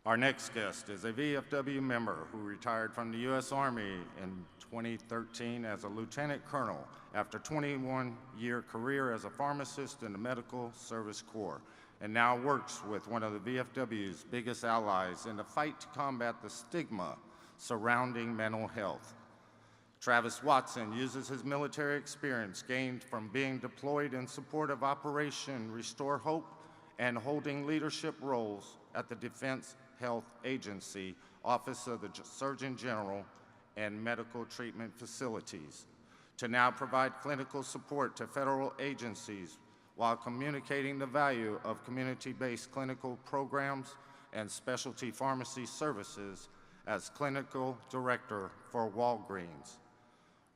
Our next guest is a VFW member who retired from the U.S. Army in 2013 as a lieutenant colonel after a 21-year career as a pharmacist in the Medical Service Corps, and now works with one of the VFW's biggest allies in the fight to combat the stigma surrounding mental health. Travis Watson uses his military experience gained from being deployed in support of Operation Restore Hope and holding leadership roles at the Defense Health Agency, Office of the Surgeon General, and medical treatment facilities, to now provide clinical support to federal agencies while communicating the value of community-based clinical programs and specialty pharmacy services as clinical director for Walgreens.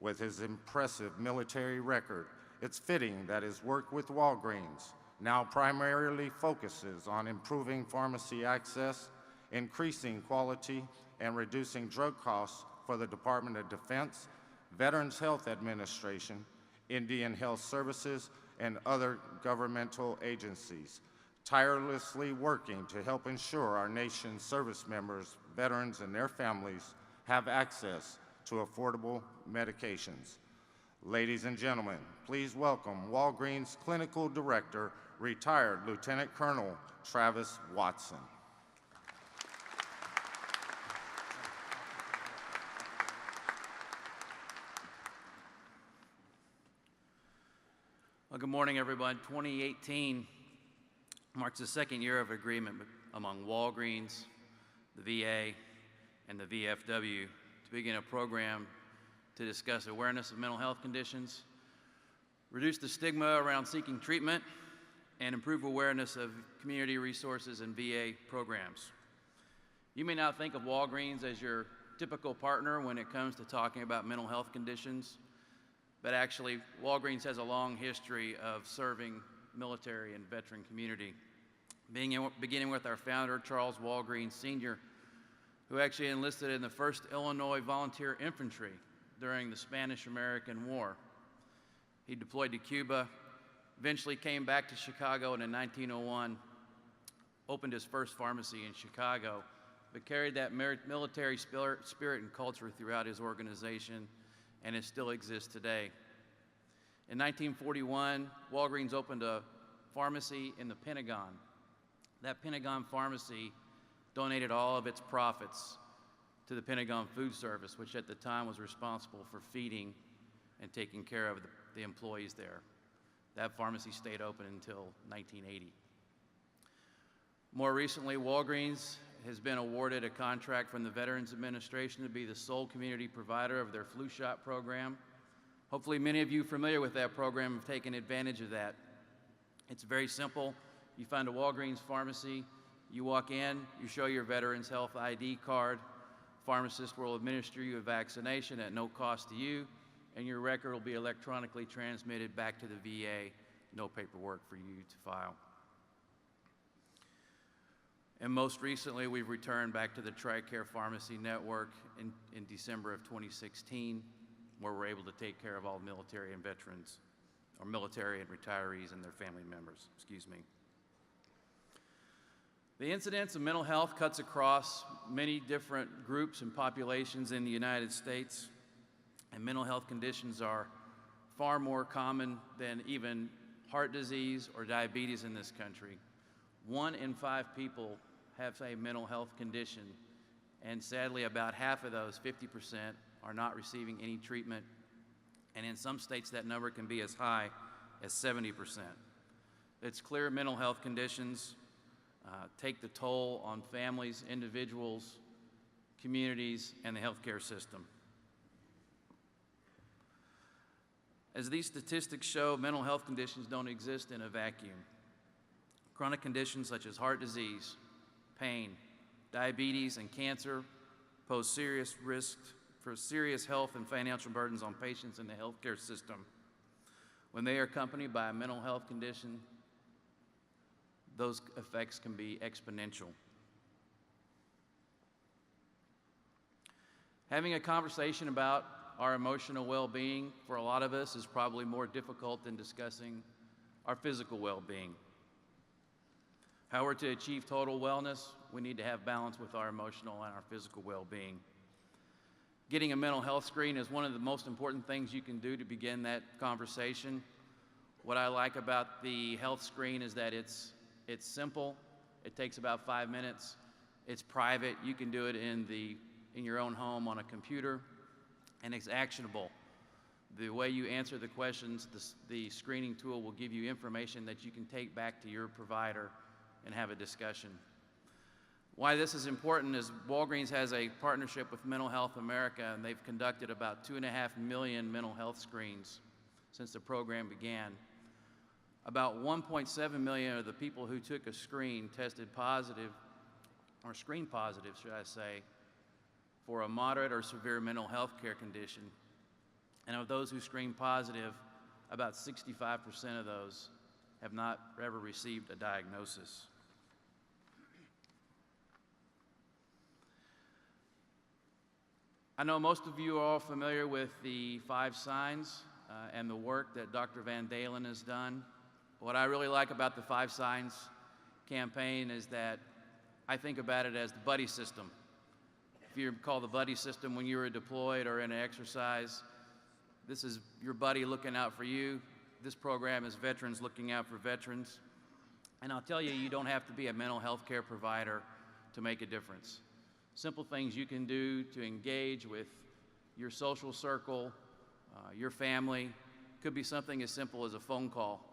With his impressive military record, it's fitting that his work with Walgreens now primarily focuses on improving pharmacy access, increasing quality, and reducing drug costs for the Department of Defense, Veterans Health Administration, Indian Health Services, and other governmental agencies, tirelessly working to help ensure our nation's service members, veterans, and their families have access to affordable medications. Ladies and gentlemen, please welcome Walgreens Clinical Director, retired Lieutenant Colonel Travis Watson. Well, good morning, everyone. 2018 marks the second year of agreement among Walgreens, the VA, and the VFW to begin a program to discuss awareness of mental health conditions, reduce the stigma around seeking treatment, and improve awareness of community resources and VA programs. You may not think of Walgreens as your typical partner when it comes to talking about mental health conditions, but actually, Walgreens has a long history of serving military and veteran community, beginning with our founder, Charles Walgreens Sr., who actually enlisted in the 1st Illinois Volunteer Infantry during the Spanish-American War. He deployed to Cuba, eventually came back to Chicago, and in 1901 opened his first pharmacy in Chicago, but carried that military spirit and culture throughout his organization, and it still exists today. In 1941, Walgreens opened a pharmacy in the Pentagon. That Pentagon pharmacy donated all of its profits to the Pentagon Food Service, which at the time was responsible for feeding and taking care of the employees there. That pharmacy stayed open until 1980. More recently, Walgreens has been awarded a contract from the Veterans Administration to be the sole community provider of their flu shot program. Hopefully many of you familiar with that program have taken advantage of that. It's very simple. You find a Walgreens pharmacy, you walk in, you show your Veterans Health ID card, pharmacist will administer you a vaccination at no cost to you, and your record will be electronically transmitted back to the VA, no paperwork for you to file. And most recently, we've returned back to the TRICARE Pharmacy Network in December of 2016, where we're able to take care of all military and veterans, or military and retirees and their family members, excuse me. The incidence of mental health cuts across many different groups and populations in the United States, and mental health conditions are far more common than even heart disease or diabetes in this country. 1 in 5 people have a mental health condition, and sadly about half of those, 50%, are not receiving any treatment, and in some states that number can be as high as 70%. It's clear mental health conditions take the toll on families, individuals, communities, and the healthcare system. As these statistics show, mental health conditions don't exist in a vacuum. Chronic conditions such as heart disease, pain, diabetes, and cancer pose serious risks for serious health and financial burdens on patients in the healthcare system. When they are accompanied by a mental health condition, those effects can be exponential. Having a conversation about our emotional well-being for a lot of us is probably more difficult than discussing our physical well-being. How we're to achieve total wellness, we need to have balance with our emotional and our physical well-being. Getting a mental health screen is one of the most important things you can do to begin that conversation. What I like about the health screen is that it's simple. It takes about 5 minutes. It's private. You can do it in your own home on a computer, and it's actionable. The way you answer the questions, the screening tool will give you information that you can take back to your provider and have a discussion. Why this is important is Walgreens has a partnership with Mental Health America, and they've conducted about 2.5 million mental health screens since the program began. About 1.7 million of the people who took a screen tested positive, or screened positive, should I say, for a moderate or severe mental health care condition. And of those who screened positive, about 65% of those have not ever received a diagnosis. I know most of you are all familiar with the 5 signs and the work that Dr. Van Dalen has done. What I really like about the 5 signs campaign is that I think about it as the buddy system. If you recall the buddy system when you were deployed or in an exercise, this is your buddy looking out for you. This program is veterans looking out for veterans. And I'll tell you, you don't have to be a mental health care provider to make a difference. Simple things you can do to engage with your social circle, your family. Could be something as simple as a phone call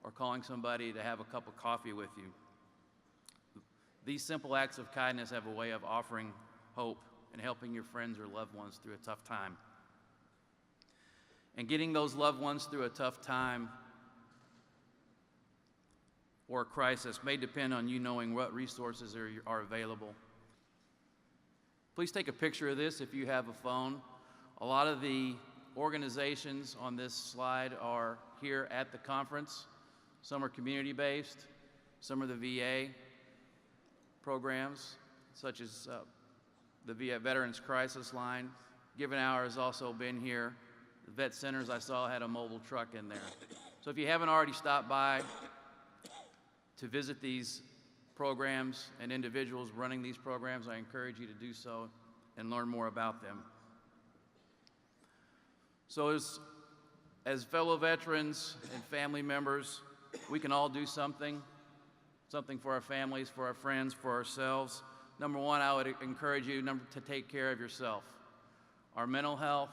or calling somebody to have a cup of coffee with you. These simple acts of kindness have a way of offering hope and helping your friends or loved ones through a tough time. And getting those loved ones through a tough time or a crisis may depend on you knowing what resources are available. Please take a picture of this if you have a phone. A lot of the organizations on this slide are here at the conference. Some are community-based, some are the VA programs, such as the VA Veterans Crisis Line. Given Hour has also been here. The vet centers I saw had a mobile truck in there. So if you haven't already stopped by to visit these programs and individuals running these programs, I encourage you to do so and learn more about them. So as fellow veterans and family members, we can all do something for our families, for our friends, for ourselves. Number one, I would encourage you to take care of yourself. Our mental health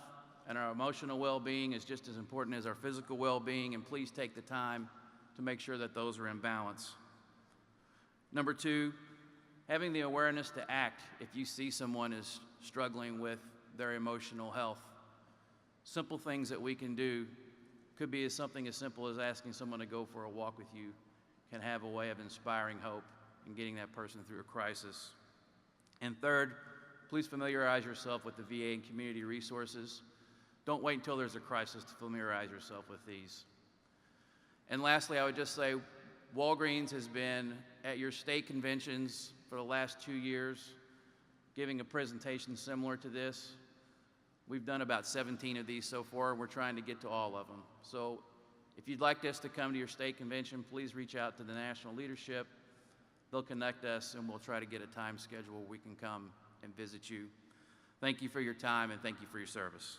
and our emotional well-being is just as important as our physical well-being, and please take the time to make sure that those are in balance. Number two, having the awareness to act if you see someone is struggling with their emotional health. Simple things that we can do could be something as simple as asking someone to go for a walk with you can have a way of inspiring hope and getting that person through a crisis. And third, please familiarize yourself with the VA and community resources. Don't wait until there's a crisis to familiarize yourself with these. And lastly, I would just say Walgreens has been at your state conventions for the last 2 years, giving a presentation similar to this. We've done about 17 of these so far, and we're trying to get to all of them. So if you'd like us to come to your state convention, please reach out to the national leadership. They'll connect us, and we'll try to get a time schedule where we can come and visit you. Thank you for your time, and thank you for your service.